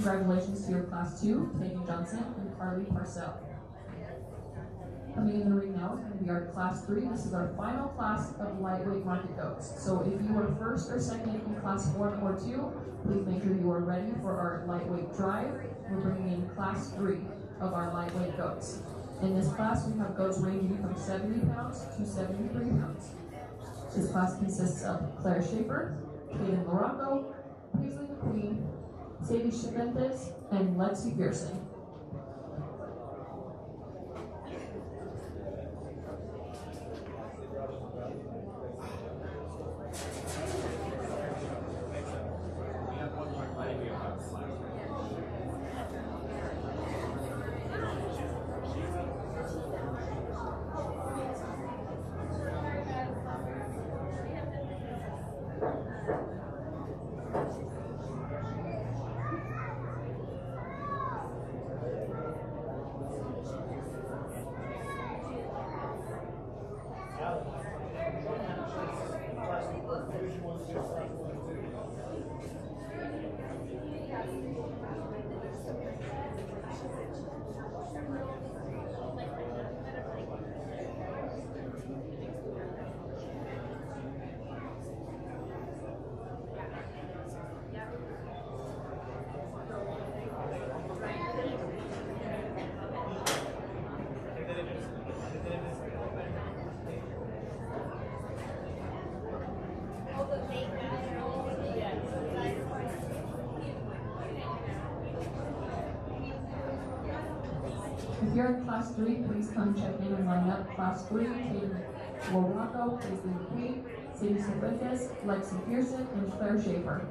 Congratulations to your Class 2, Peyton Johnson and Carly Parcell. Coming in the ring now is going to be our Class 3. This is our final class of lightweight market goats. So if you are first or second in Class 1 or 2, please make sure you are ready for our lightweight drive. We're bringing in Class 3 of our lightweight goats. In this class, we have goats ranging from 70 pounds to 73 pounds. This class consists of Claire Schaefer, Kaden Morocco, Paisley McQueen, Sadie Chiventes, and Lexi Pearson. If you're in Class 3, please come check in and line up. Class 3, Kaden Morocco, Paisley McQueen, Sadie Cifuentes, Lexi Pearson, and Claire Schaefer.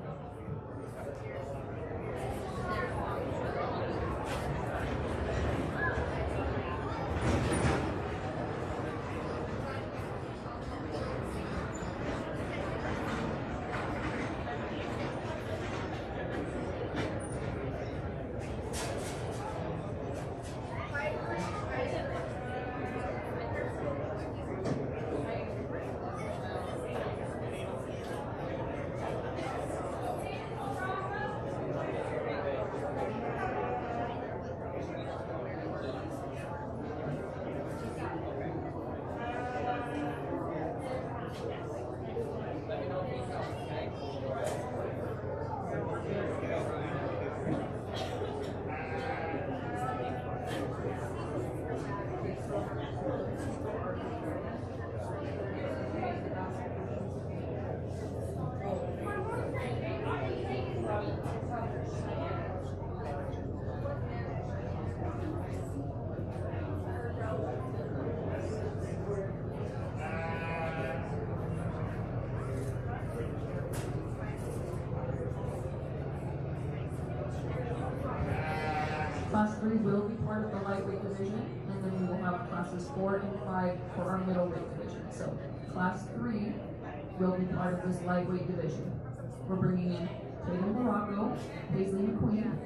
Class 3 will be part of the lightweight division, and then we will have classes 4 and 5 for our middleweight division. So Class 3 will be part of this lightweight division. We're bringing in Kaden Morocco, Paisley McQueen,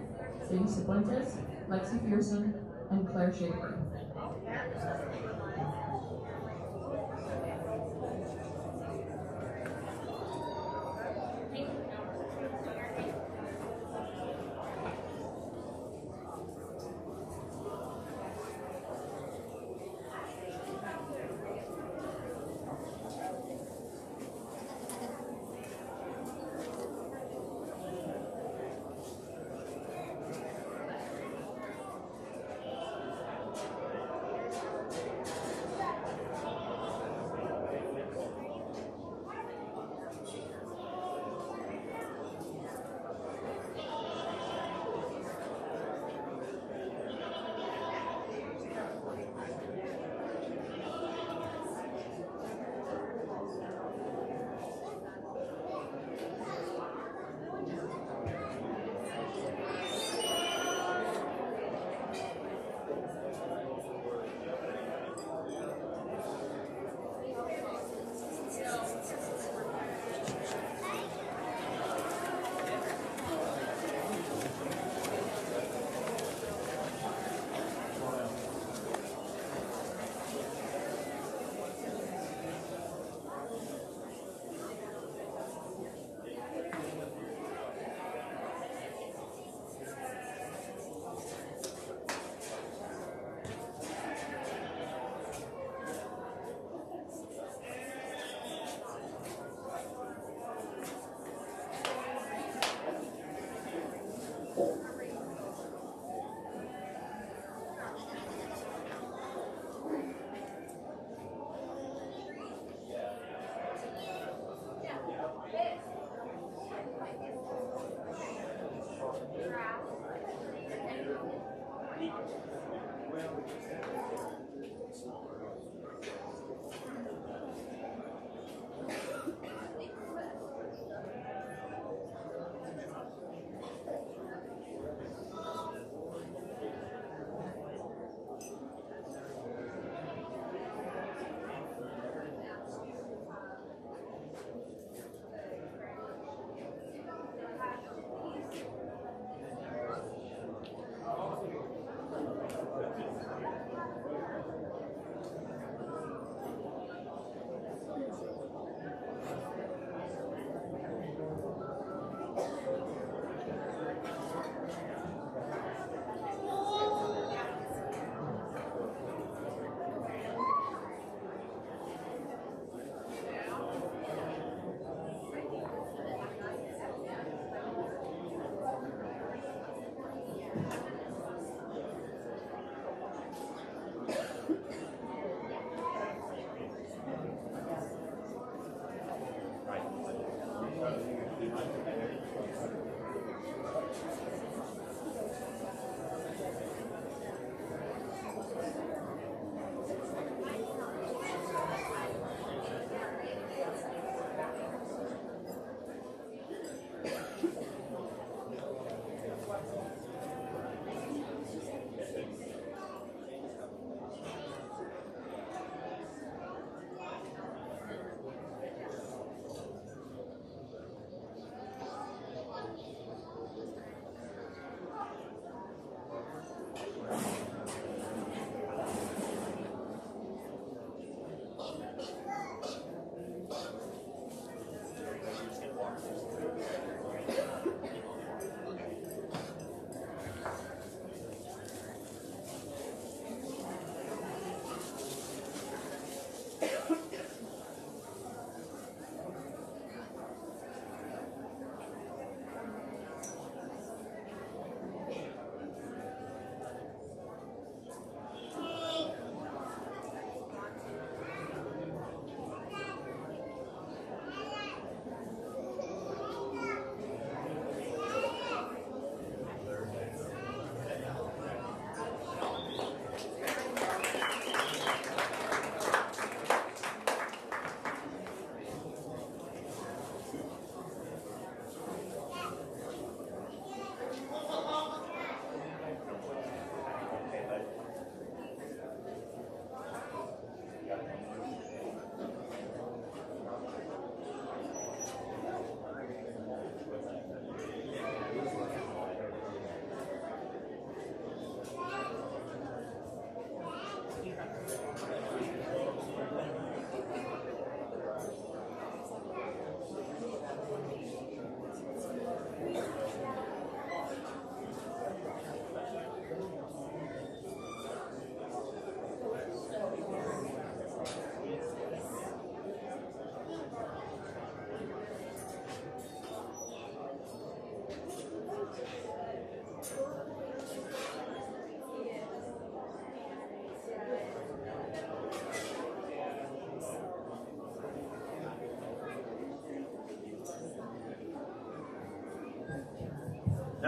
Sadie Cifuentes, Lexi Pearson, and Claire Schaefer.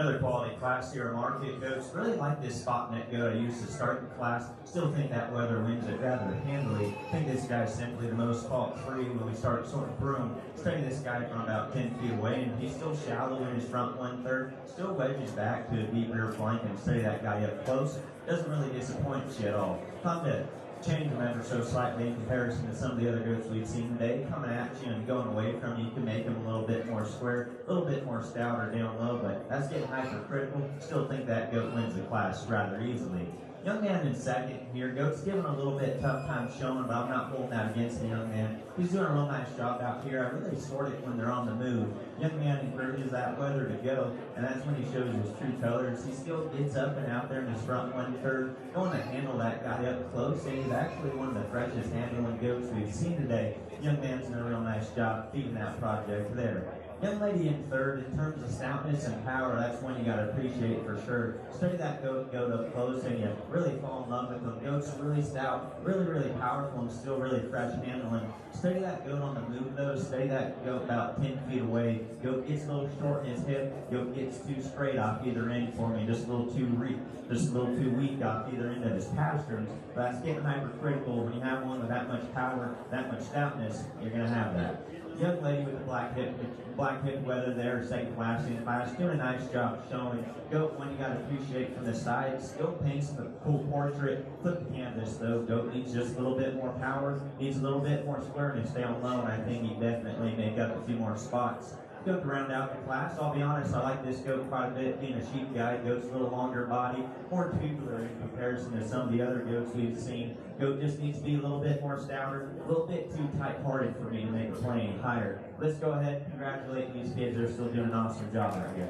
Another quality class here, market goats. Really like this spot neck goat I used to start the class. Still think that weather wins it rather handily. I think this guy's simply the most fault-free when we start sort of broom. Study this guy from about 10 feet away, and he's still shallow in his front 1/3. Still wedges back to a deep rear flank and study that guy up close. Doesn't really disappoint you at all. Time to change them ever so slightly in comparison to some of the other goats we've seen today. Coming at you and going away from you, you can make them a little bit more square, a little bit more stout or down low, but that's getting hypercritical. Still think that goat wins the class rather easily. Young man in second here. Goat's giving a little bit tough time showing, but I'm not holding that against the young man. He's doing a real nice job out here. I really sort it when they're on the move. Young man encourages that weather to go, and that's when he shows his true colors. He still gets up and out there in his front 1/3, going to handle that guy up close, and he's actually one of the freshest handling goats we've seen today. Young man's done a real nice job feeding that project there. Young lady in third, in terms of stoutness and power, that's one you got to appreciate for sure. Study that goat up close and you really fall in love with them. Goat's really stout, really powerful, and still really fresh handling. Study that goat on the move though. Study that goat about 10 feet away. Goat gets a little short in his hip. Goat gets too straight off either end for me, just a little too weak off either end of his pasterns. But that's getting hypercritical. When you have one with that much power, that much stoutness, you're going to have that. Young lady with the black hip weather there, second last in class, doing a nice job showing. Goat, one you got to appreciate from the side, still paints the cool portrait. Flip the canvas though. Goat needs just a little bit more power, needs a little bit more squareness down low, and I think he definitely make up a few more spots. Goat to round out the class. I'll be honest, I like this goat quite a bit. Being a sheep guy, goat's a little longer body, more tubular in comparison to some of the other goats we've seen. Goat just needs to be a little bit more stouter, a little bit too tight-hearted for me to make a play any higher. Let's go ahead and congratulate these kids. They're still doing an awesome job right here.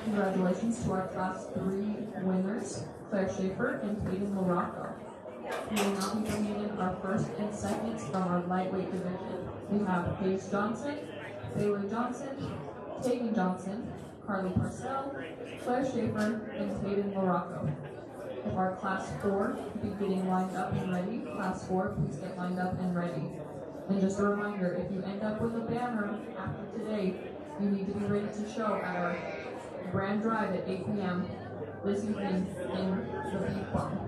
Congratulations to our Class 3 winners, Claire Schaefer and Peyton Morocco. We will now be bringing in our first and seconds from our lightweight division. We have Paige Johnson, Bailey Johnson, Tegan Johnson, Carly Parcell, Claire Schaefer, and Peyton Morocco. If our Class 4 could be getting lined up and ready, Class 4, please get lined up and ready. And just a reminder, if you end up with a banner after today, you need to be ready to show at our Grand Drive at 8 p.m. this evening in the Beef Barn.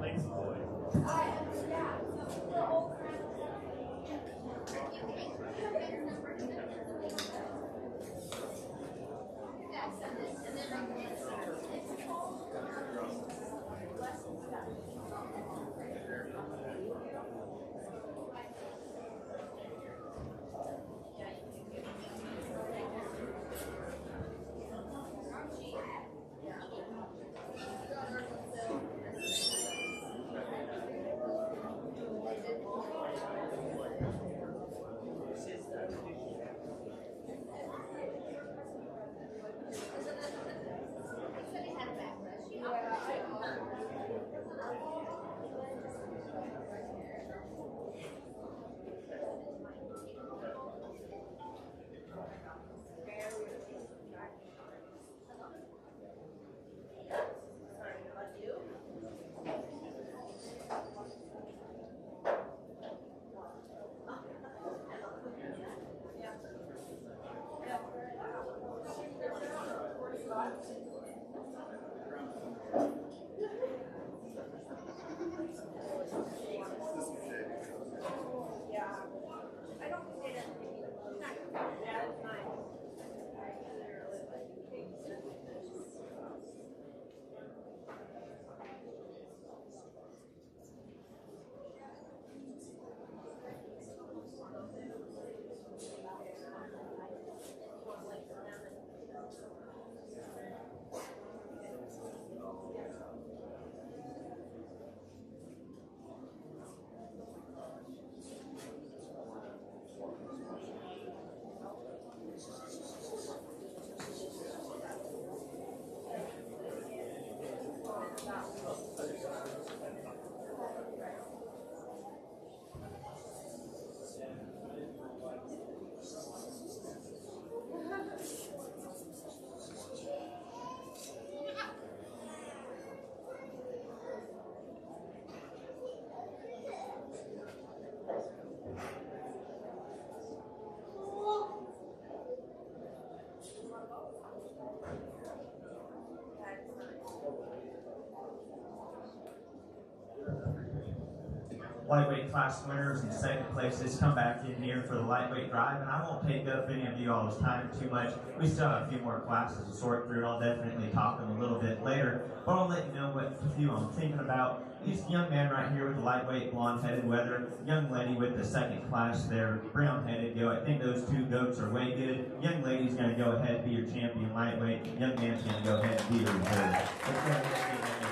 lightweight class winners and second places come back in here for the lightweight drive, and I won't take up any of you all's time too much. We still have a few more classes to sort through, and I'll definitely talk them a little bit later, but I'll let you know what few I'm thinking about. This young man right here with the lightweight blonde-headed weather, young lady with the second class there, brown-headed go. I think those two goats are way good. Young lady's going to go ahead and be your champion lightweight. Young man's going to go ahead and be your reserve. Let's go ahead and get that.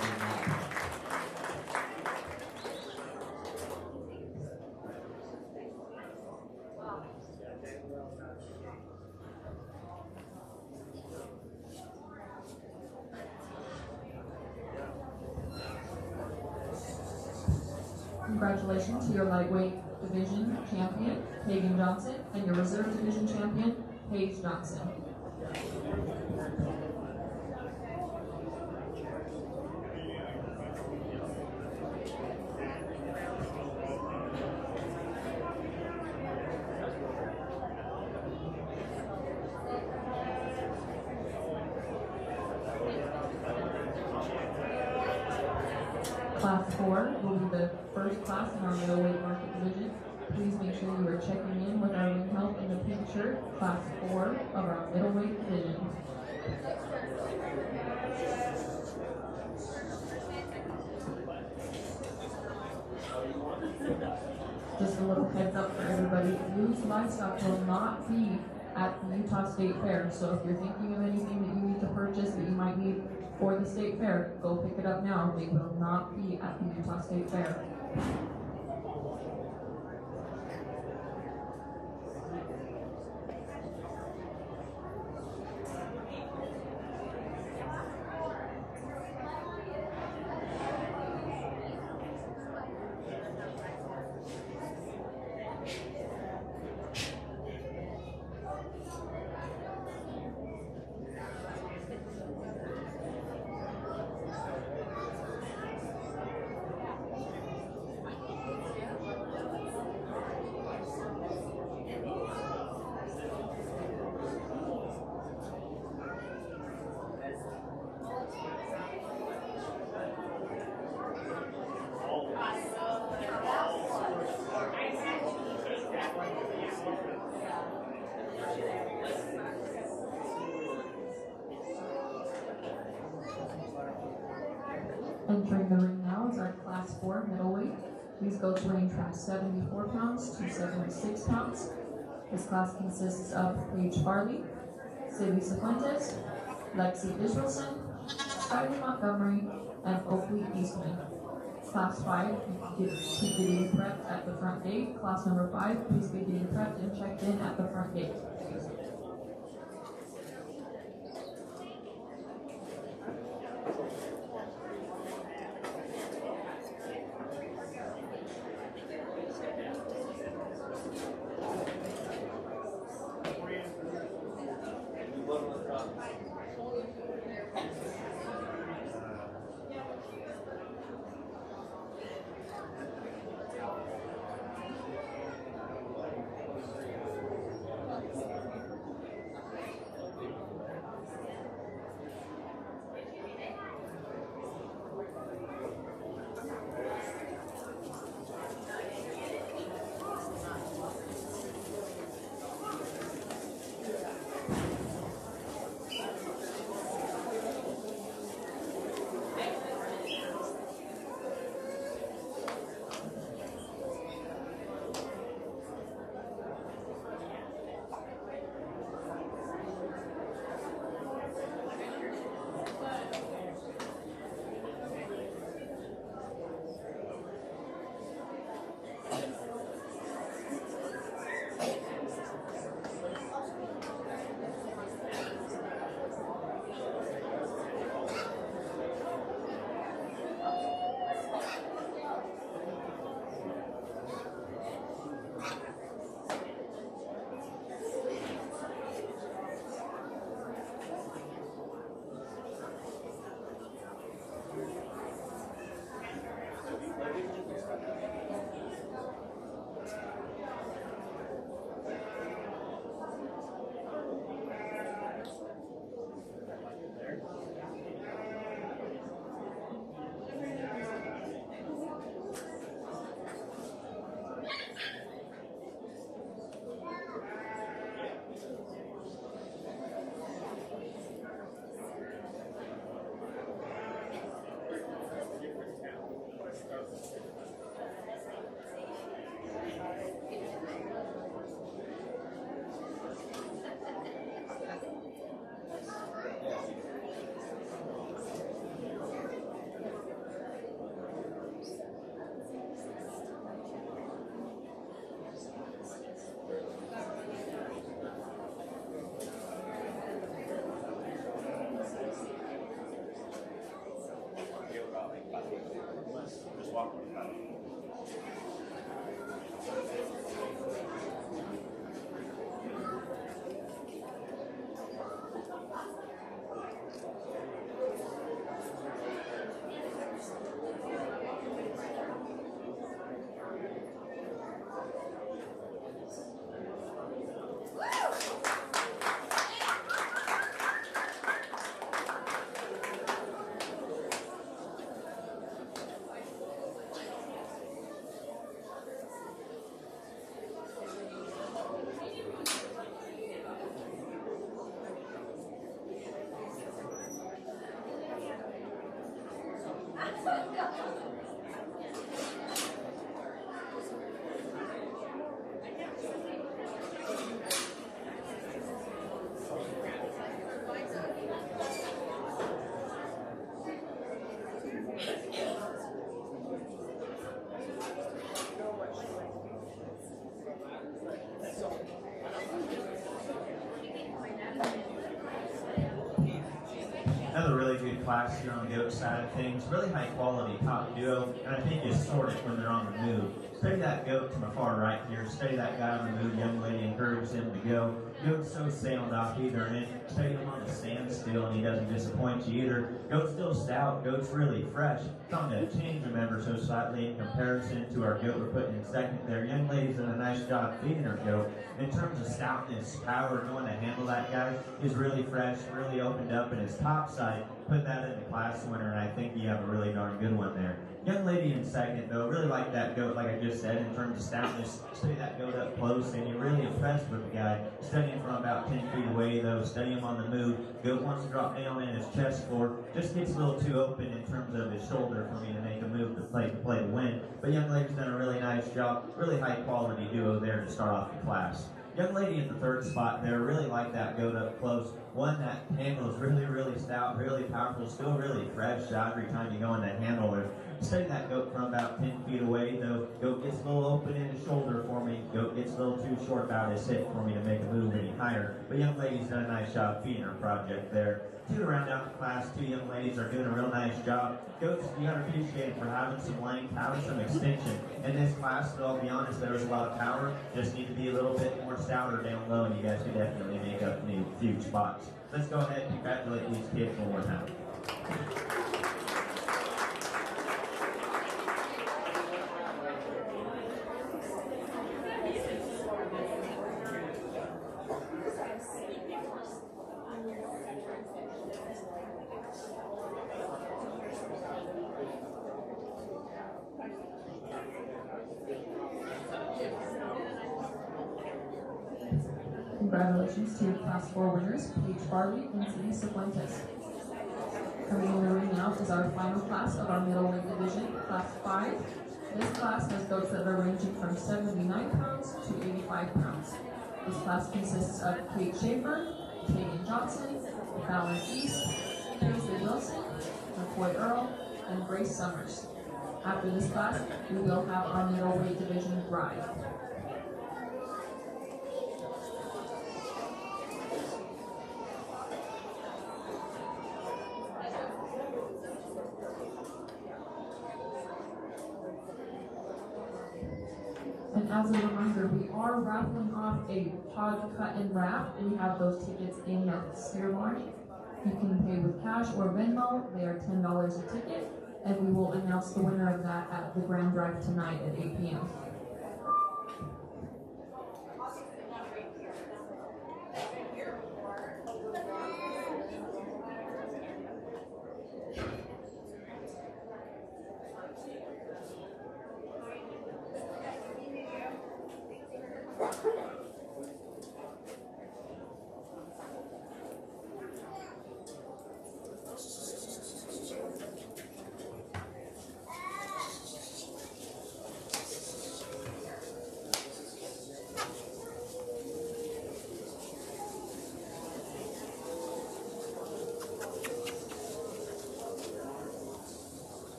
Congratulations to your lightweight division champion, Hagen Johnson, and your reserve division champion, Paige Johnson. Class 4 will be the first class in our middleweight market division. Please make sure you are checking in with our ring help in the pink shirt, class 4 of our middleweight division. Just a little heads up for everybody, loose livestock will not be at the Utah State Fair. So if you're thinking of anything that you need to purchase that you might need for the state fair, go pick it up now. They will not be at the Utah State Fair. Entering the ring now is our class 4 middleweight. These goats range from 74 pounds to 76 pounds. This class consists of Paige Farley, Sadie Cifuentes, Lexi Israelson, Skyler Montgomery, and Oakley Eastman. Class 5, keep getting prepped at the front gate. Class number 5, please be getting prepped and checked in at the front gate. Another really good class here on the goat side of things. Really high quality top duo, and I think you sort it when they're on the move. Study that goat to my far right here. Study that guy on the move. Young lady encourages him to go. Goat's so sound off either end. Study him on the standstill, and he doesn't disappoint you either. Goat's still stout. Goat's really fresh. It's on the change, remember, so slightly in comparison to our goat we're putting in second there. Young lady's done a nice job feeding her goat. In terms of stoutness, power, knowing to handle that guy is really fresh, really opened up in his top side. Put that in the class winner, and I think you have a really darn good one there. Young lady in second, though, really like that goat, like I just said, in terms of stoutness. Study that goat up close, and you're really impressed with the guy. Study him from about 10 feet away, though. Study him on the move. Goat wants to drop down in his chest floor. Just gets a little too open in terms of his shoulder for me to make a move to play to win. But young lady's done a really nice job. Really high quality duo there to start off the class. Young lady in the third spot there, really like that goat up close. One that handles really, really stout, really powerful, still really fresh every time you go in that handle her. Study that goat from about 10 feet away, though. Goat gets a little open in his shoulder for me. Goat gets a little too short about his hip for me to make a move any higher. But young lady's done a nice job feeding her project there. Two to round out the class, two young ladies are doing a real nice job. Goats, you gotta appreciate it for having some length, having some extension. In this class, though, I'll be honest, there was a lot of power. Just need to be a little bit more stouter down low, and you guys can definitely make up a few spots. Let's go ahead and congratulate these kids one more time. Congratulations to Class 4 winners, Paige Farley and Cindy Cifuentes. Coming in the ring now is our final class of our middleweight division, Class 5. This class has goats that are ranging from 79 pounds to 85 pounds. This class consists of Kate Schaefer, Kagan Johnson, Fallon East, Paisley Wilson, McCoy Earl, and Grace Summers. After this class, we will have our middleweight division ride. And as a reminder, we are raffling off a pod cut and wrap. We have those tickets in the sphere line. You can pay with cash or Venmo. They are $10 a ticket. And we will announce the winner of that at the Grand Drive tonight at 8 p.m.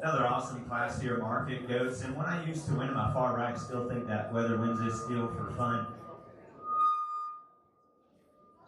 Another awesome class here, Market Goats. And when I used to win on my far right, still think that Weather wins this deal for fun.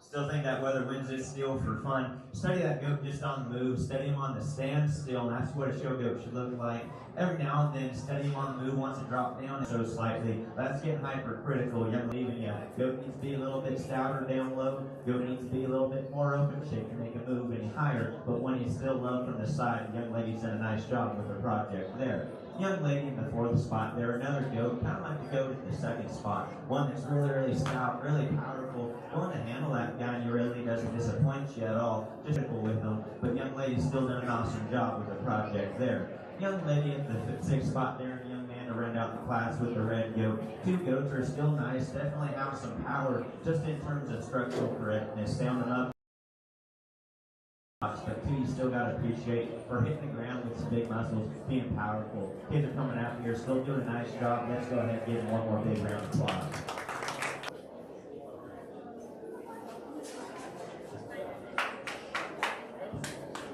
Still think that Weather wins this deal for fun. Study that goat just on the move. Study him on the standstill, and that's what a show goat should look like. Every now and then, study him on the move. Once it drops down, so slightly. That's getting hypercritical. Young lady, yeah. Goat needs to be a little bit stouter down low. Goat needs to be a little bit more open shape to make a move any higher. But when he's still low from the side, young lady's done a nice job with her project there. Young lady in the fourth spot there. Another goat, kind of like the goat in the second spot. One that's really, really stout, really powerful. Going to handle that guy, and he really doesn't disappoint you at all. Just simple with him. But young lady's still done an awesome job with the project there. Young lady at the sixth spot there, and young man to round out the class with the red goat. Two goats are still nice, definitely have some power, just in terms of structural correctness, sounding up. But two, you still got to appreciate for hitting the ground with some big muscles, being powerful. Kids are coming out here, still doing a nice job. Let's go ahead and give them one more big round of applause.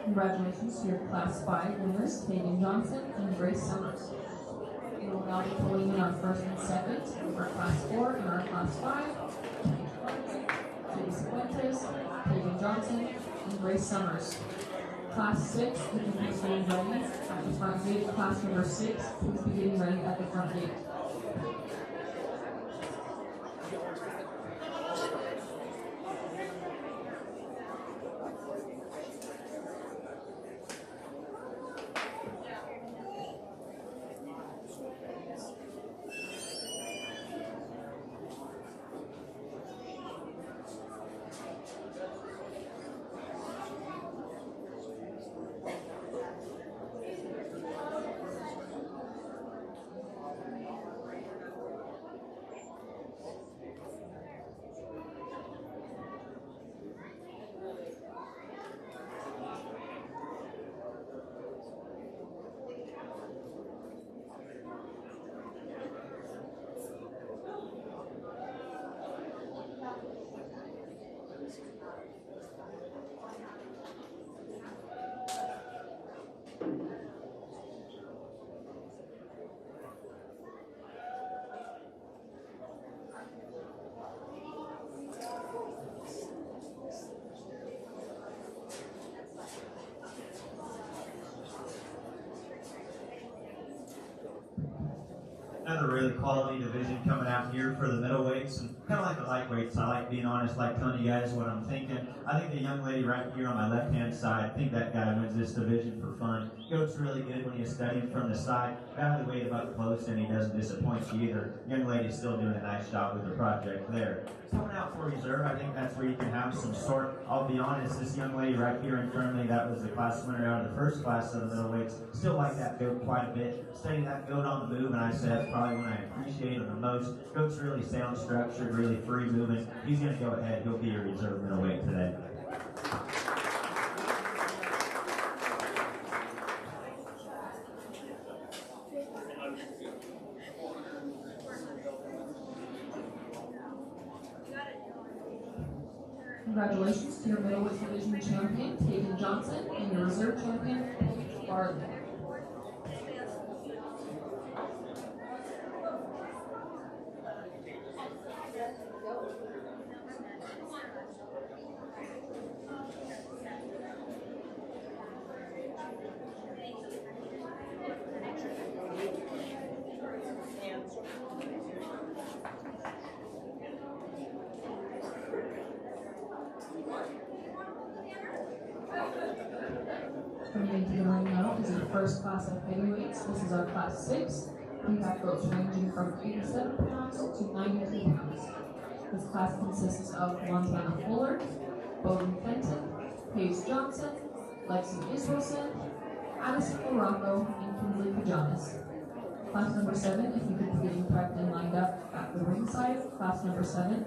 Congratulations to your Class 5 winners, Kagan Johnson and Grace Summers. We will now be pulling in our first and second for Class 4 and our Class 5. Katie Fuentes, Kagan Johnson, and Grace Summers. Class 6, you can please getting ready at the front gate. Class number 6, please be getting ready at the front gate. Another really quality division coming out here for the middleweights, and kind of like the lightweights. I like being honest, like telling you guys what I'm thinking. I think the young lady right here on my left-hand side, I think that guy wins this division for fun. Goat's really good when you study him from the side. Rather weight him up close, and he doesn't disappoint you either. Young lady's still doing a nice job with the project there. Coming out for reserve, I think that's where you can have some sort. I'll be honest, this young lady right here in front of me, that was the class winner out of the first class of the middleweights. Still like that goat quite a bit. Studying that goat on the move, and I said that's probably when I appreciate him the most. Goat's really sound structured, really free moving. He's going to go ahead. He'll be your reserve middleweight today. Congratulations to your middleweight division champion, Kagan Johnson, and your reserve champion, Paige Barley. Coming into the ring now is your first class of heavyweights. This is our class 6. We have goats ranging from 87 pounds to 92 pounds. This class consists of Montana Fuller, Bowden Fenton, Paige Johnson, Lexi Israelson, Addison Morocco, and Kinsley Pajamas. Class number 7, if you could be getting prepped and lined up at the ringside. Class number 7.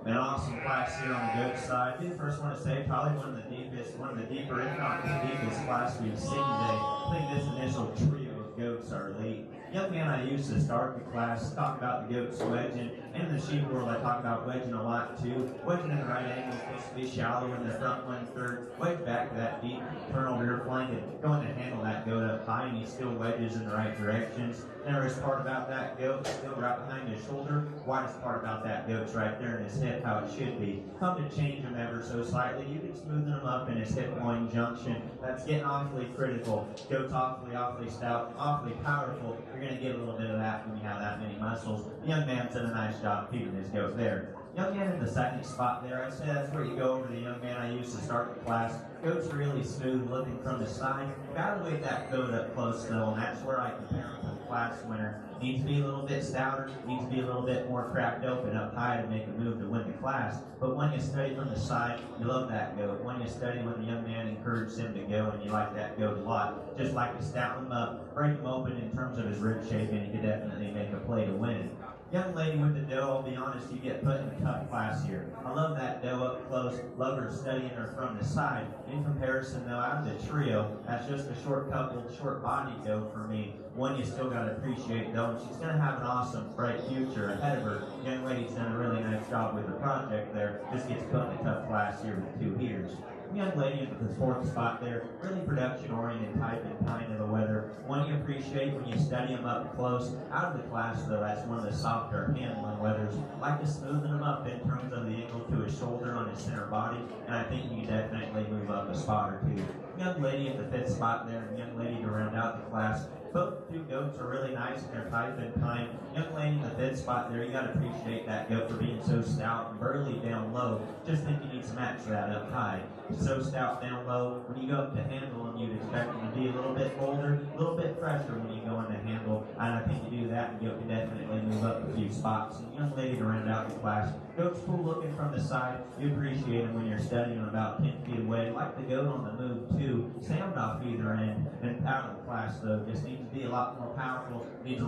An awesome class here on the goat side. I first want to say probably one of the deeper, if not the deepest class we've seen today. I think this initial trio of goats are elite. Young man, I used to start the class, talk about the goats wedging. In the sheep world, I talk about wedging a lot too. Wedging in the right angle, supposed to be shallow in the front 1/3. Wedge back to that deep internal rear flank and going to handle that goat up high, and he still wedges in the right directions. Narrowest part about that goat, still right behind his shoulder. Widest part about that goat's right there in his hip, how it should be. Come to change him ever so slightly. You can smoothen him up in his hip joint junction. That's getting awfully critical. Goat's awfully stout, awfully powerful. You're going to get a little bit of that when you have that many muscles. The young man's done a nice job keeping his goat there. Young man in the second spot there, I'd say that's where you go over the young man I used to start the class. Goat's really smooth looking from the side. Gotta weight that goat up close though, and that's where I compare him to the class winner. Needs to be a little bit stouter, needs to be a little bit more cracked open up high to make a move to win the class. But when you study from the side, you love that goat. When you study when the young man encourages him to go and you like that goat a lot, just like to stout him up, break him open in terms of his rib shape, and you could definitely make a play to win it. Young lady with the doe, I'll be honest, you get put in a tough class here. I love that doe up close, love her studying her from the side. In comparison though, out of the trio, that's just a short body doe for me. One you still gotta appreciate though, and she's gonna have an awesome, bright future ahead of her. Young lady's done a really nice job with the project there. Just gets put in a tough class here with 2 heaters. Young lady at the 4th spot there, really production-oriented type and kind of the weather. One you appreciate when you study them up close. Out of the class, though, that's one of the softer handling weathers. Like to smoothen them up in terms of the angle to his shoulder on his center body, and I think you can definitely move up a spot or 2. Young lady at the 5th spot there, and young lady to round out the class. Both 2 goats are really nice in their type and kind. Young lady in the 5th spot there, you gotta appreciate that goat for being so stout and burly down low. Just think you need to match that up high. So stout down low, when you go up to handle them, you'd expect them to be a little bit bolder, a little bit fresher when you go into handle. And I think you do that and you can definitely move up a few spots. And young lady to round out the class. Goat's cool looking from the side. You appreciate them when you're studying them about 10 feet away. Like the goat on the move too. Sound off either end. And out of the class though, just needs to be a lot more powerful. Needs to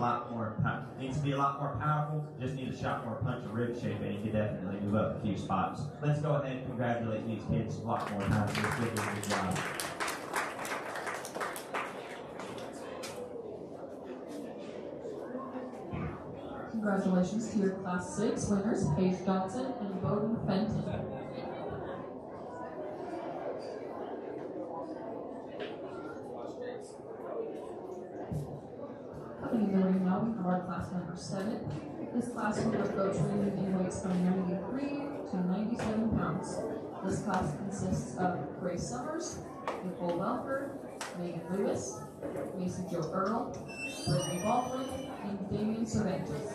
be a lot more powerful. Just needs a shot more punch of rib shape, and you can definitely move up a few spots. Let's go ahead and congratulate these kids a lot more times. They're doing a good job. Congratulations to your Class 6 winners, Paige Johnson and Bowden Fenton. Coming in the ring now, we have our class number 7. This class will have goats ranging in weights from 93 to 97 pounds. This class consists of Grace Summers, Nicole Belford, Megan Lewis, Mason Joe Earl, Brittany Baldwin, and Damian Cervantes.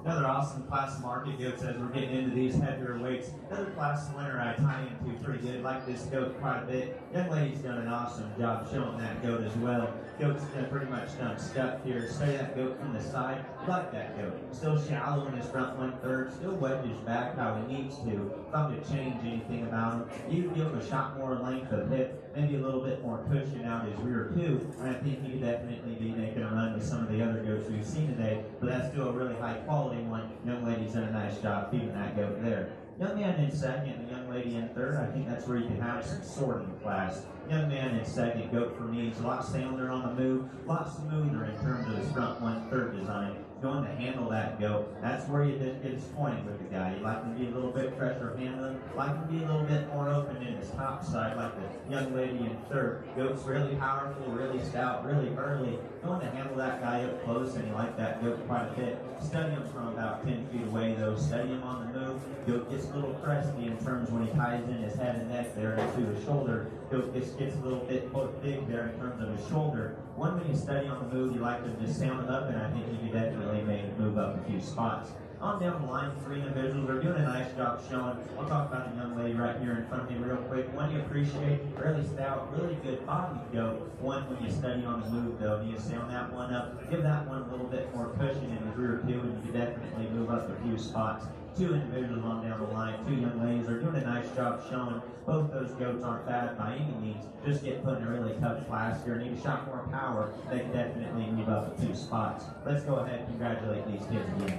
Another awesome class of market goats as we're getting into these heavier weights. Another class winner I tie into pretty good. Like this goat quite a bit. Young lady's done an awesome job showing that goat as well. Goat's pretty much done stuck here. Study that goat from the side. Like that goat. Still shallow in his front 1/3. Still wedges back how he needs to. If I'm to change anything about him, you give him a shot more length of hip, maybe a little bit more pushing out his rear too. And I think he could definitely be making a run with some of the other goats we've seen today. But that's still a really high quality one. Young lady's done a nice job feeding that goat there. Young man in second and young lady in third. I think that's where you can have some sorting class. Young man in second, goat for me, is a lot sounder on the move, a lot smoother in terms of his front 1/3 design. Going to handle that goat. That's where you get disappointed with the guy. You like him to be a little bit fresher handling, like him to be a little bit more open in his top side, like the young lady in third. Goat's really powerful, really stout, really early. Going to handle that guy up close, and you like that goat quite a bit. Study him from about 10 feet away, though. Study him on the move. Goat gets a little cresty in terms when he ties in his head and neck there into his shoulder. Goat gets a little bit big there in terms of his shoulder. One, when you study on the move, you like to just sound it up, and I think you could definitely move up a few spots. On down the line, 3 individuals are doing a nice job showing. I'll talk about the young lady right here in front of me real quick. One you appreciate, really stout, really good body goat. One, when you study on the move, though, you sound that one up. Give that one a little bit more cushion in his rear too, and you can definitely move up a few spots. 2 individuals on down the line, 2 young ladies are doing a nice job showing. Both those goats aren't bad by any means. Just get put in a really tough class here. Need a shot more power. They can definitely move up a few spots. Let's go ahead and congratulate these kids again.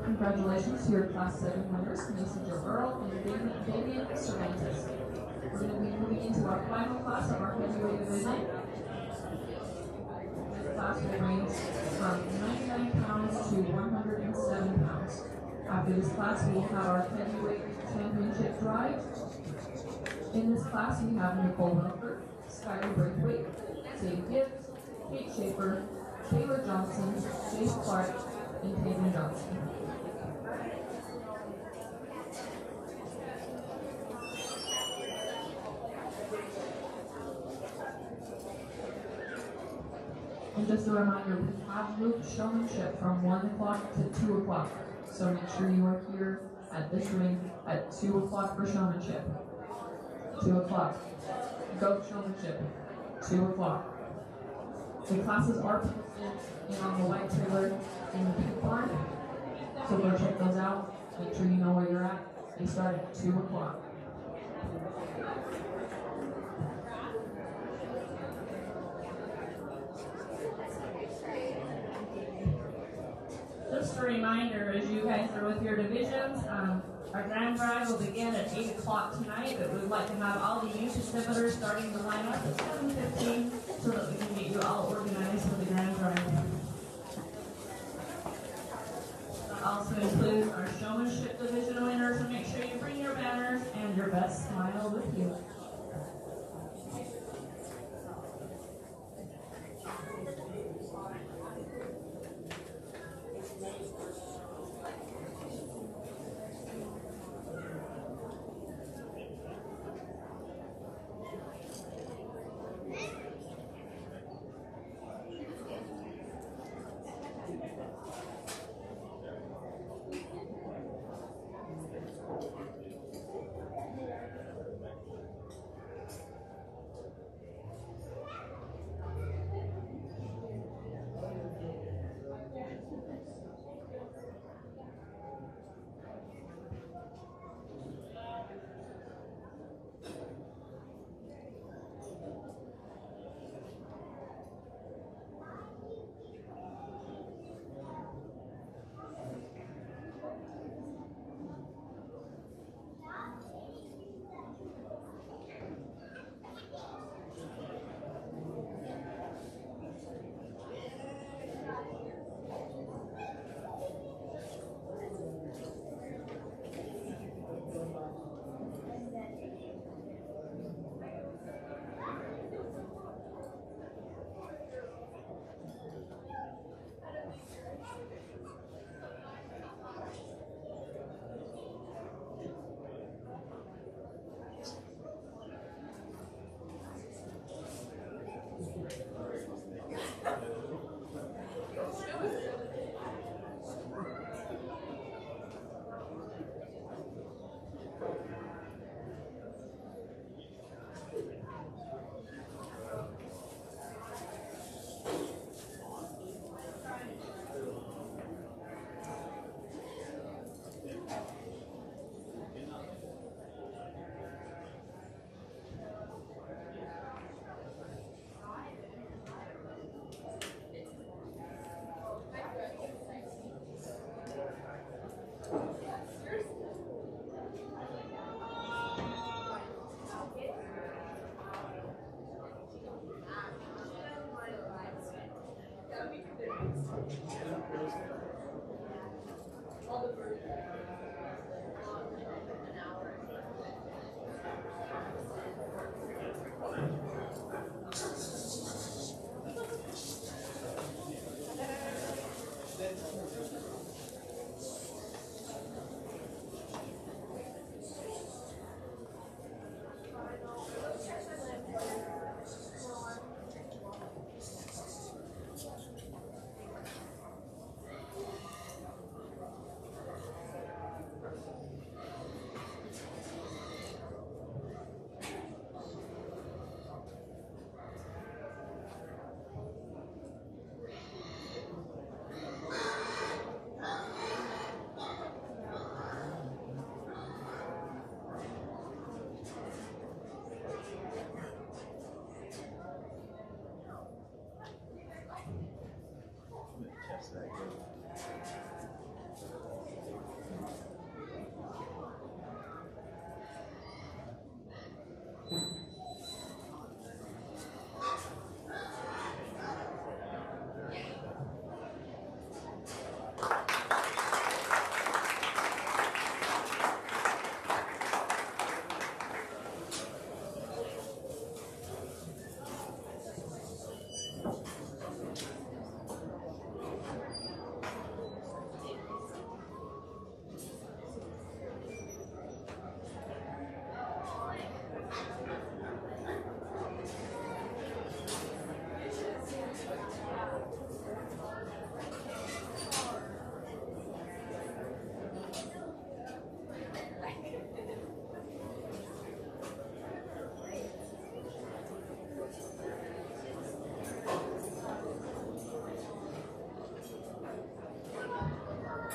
Congratulations to your Class 7 winners, Messenger Earl and Damian Cervantes. We're going to be moving into our final class of our heavyweight division. This class will range from 99 pounds to 107 pounds. After this class, we will have our heavyweight championship drive. In this class, we have Nicole Wilford, Skylar Braithwaite, Sadie Gibbs, Kate Schaefer, Taylor Johnson, Chase Clark, and Peyton Johnson. And just a reminder, we have moved showmanship from 1 o'clock to 2 o'clock. So make sure you are here at this ring at 2 o'clock for showmanship. 2 o'clock. Goat showmanship. 2 o'clock. The classes are posted in on the white trailer in the pink barn. So go check those out. Make sure you know where you're at. They start at 2 o'clock. Just a reminder, as you guys are with your divisions, our grand drive will begin at 8 o'clock tonight, but we'd like to have all the youth exhibitors starting to line up at 7:15 so that we can get you all organized for the grand drive. That also includes our showmanship division winners, so make sure you bring your banners and your best smile with you.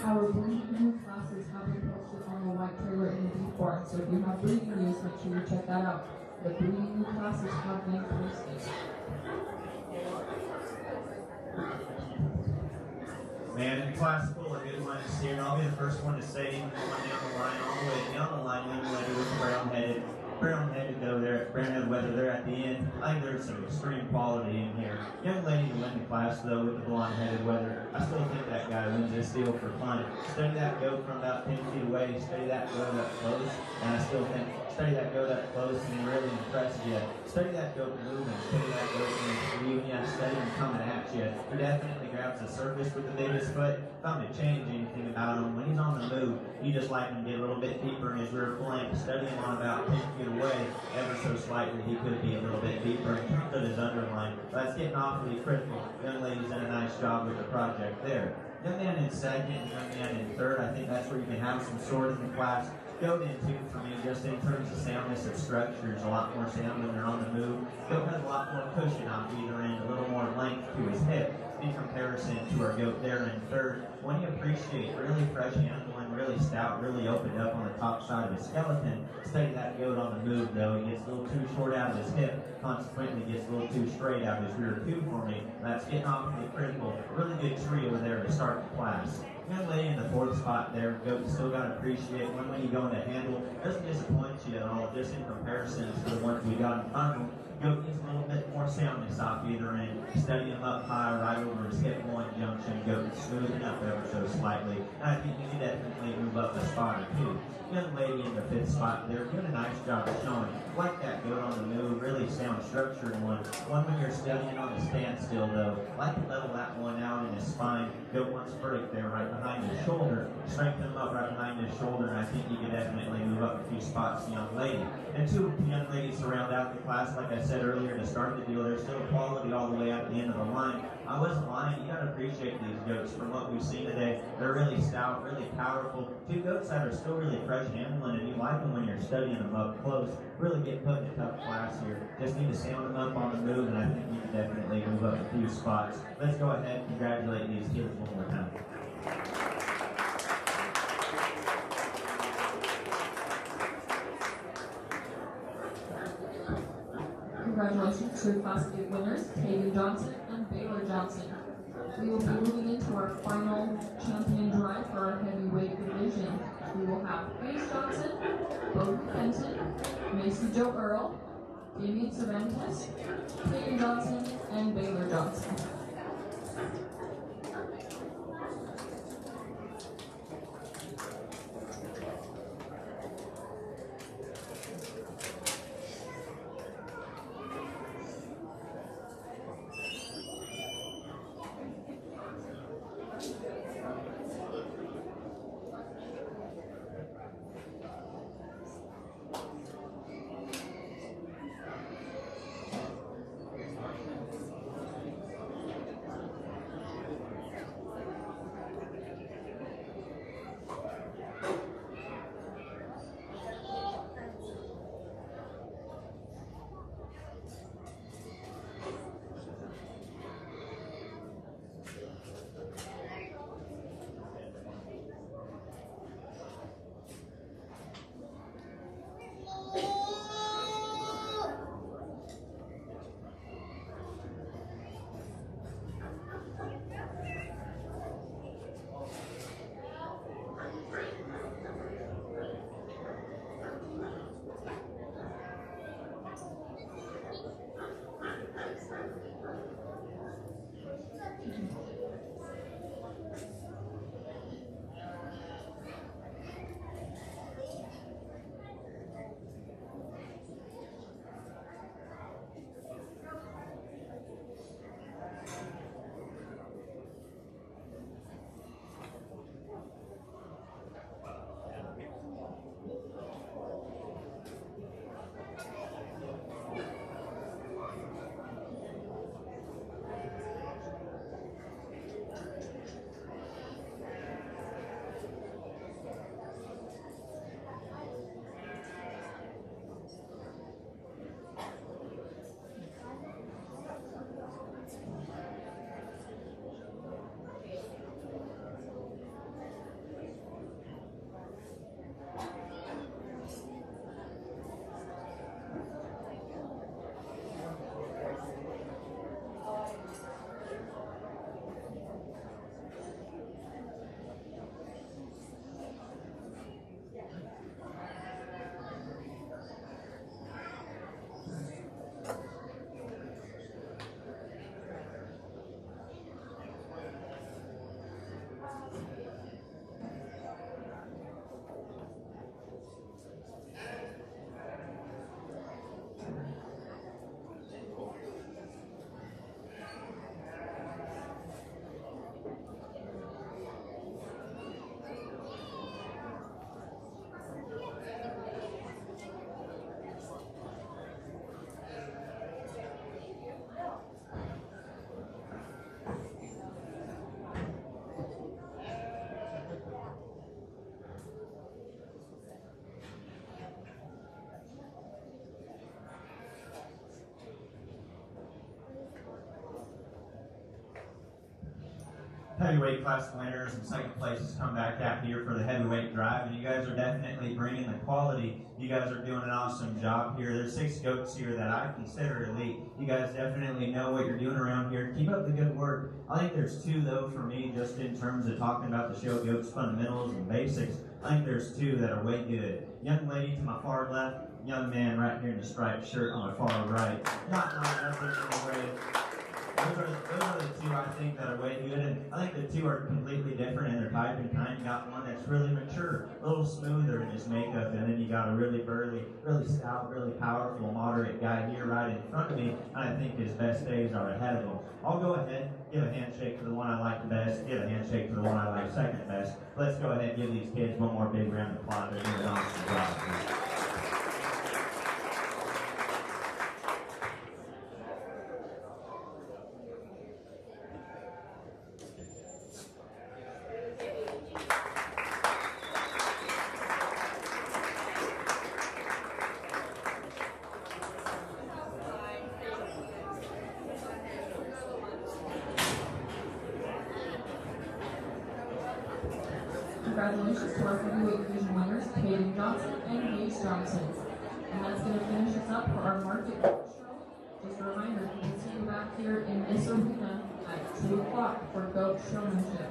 Our breeding new classes have been posted on the white trailer in the beef barn, so if you have breeding news, make sure you check that out. The breeding new classes have been posted. Man, in class full of good ones here. I'll be the first one to say one down the line, all the way down the line, young lady with the brown-headed though there, brown-headed weather there at the end. I think there's some extreme quality in here. Young lady to win the class though with the blonde-headed weather. I still think that guy wins this deal for fun. Study that go from about 10 feet away, study that go that close, and I still think study that go that close and he really impresses you. Study that go moving, study that go from you and you study him coming at you. He definitely grabs the surface with the biggest foot. If I'm to change anything about him, when he's on the move, you just like him to get a little bit deeper in his rear flank. Study him on about 10 feet away, ever so slightly, he could be a little bit deeper in terms of his underline. That's getting awfully critical. Young lady's done a nice job with the project there. Young man in second and young man in third, I think that's where you can have some sort in the class. Goat in two for me, just in terms of soundness of structure, is a lot more sound when they're on the move. Goat has a lot more cushion on either end, a little more length to his hip in comparison to our goat there in third. When you appreciate really fresh handling, really stout, really opened up on the top side of his skeleton, study that goat on the move though. He gets a little too short out of his hip, consequently gets a little too straight out of his rear tube for me. That's getting awfully critical. Really good tree over there to start the class. Young lady in the fourth spot there, goat still got to appreciate when you go into handle, doesn't disappoint you at all, just in comparison to the ones we got in front of him. Goat needs a little bit more soundness off either end. Study him up high, right over his hip one junction. Goat smoothing up ever so slightly. And I think you can definitely move up a spot or two. Young lady in the fifth spot there, doing a nice job of showing. Like that goat on the move, really sound structured one. One when you're studying on the standstill though, like to level that one out in his spine. Goat wants break there right behind his shoulder. Strengthen him up right behind his shoulder, and I think you can definitely move up a few spots, young lady. And two young ladies to round out the class, like I said earlier to start the deal, there's still quality all the way out the end of the line. I wasn't lying, you gotta appreciate these goats from what we've seen today. They're really stout, really powerful. Two goats that are still really fresh handling, and you like them when you're studying them up close. Really get put in a tough class here. Just need to sound them up on the move, and I think you can definitely move up a few spots. Let's go ahead and congratulate these kids one more time. Congratulations to Class 8 winners, Taven Johnson and Baylor Johnson. We will be moving into our final champion drive for our heavyweight division. We will have Paige Johnson, Bowden Fenton, Macy Jo Earl, Damian Cervantes, Taven Johnson, and Baylor Johnson. heavyweight class winners and second places come back out here for the heavyweight drive, and you guys are definitely bringing the quality. You guys are doing an awesome job here. There's 6 goats here that I consider elite. You guys definitely know what you're doing around here. Keep up the good work. I think there's 2 though for me, just in terms of talking about the show goats fundamentals and basics. I think there's 2 that are way good. Young lady to my far left, young man right here in the striped shirt on my far right. Not nothing in the way. Those are the 2 I think that are way good, and I think the 2 are completely different in their type and kind. You got one that's really mature, a little smoother in his makeup, and then you got a really burly, really stout, really powerful, moderate guy here right in front of me, and I think his best days are ahead of him. I'll go ahead, give a handshake to the one I like the best, give a handshake to the one I like second best. Let's go ahead and give these kids one more big round of applause. They're doing an awesome job. Congratulations to our heavyweight division winners, Hayden Johnson and Gage Johnson. And that's going to finish us up for our market show. Just a reminder, we will see you back here in this arena at 2 o'clock for goat showmanship.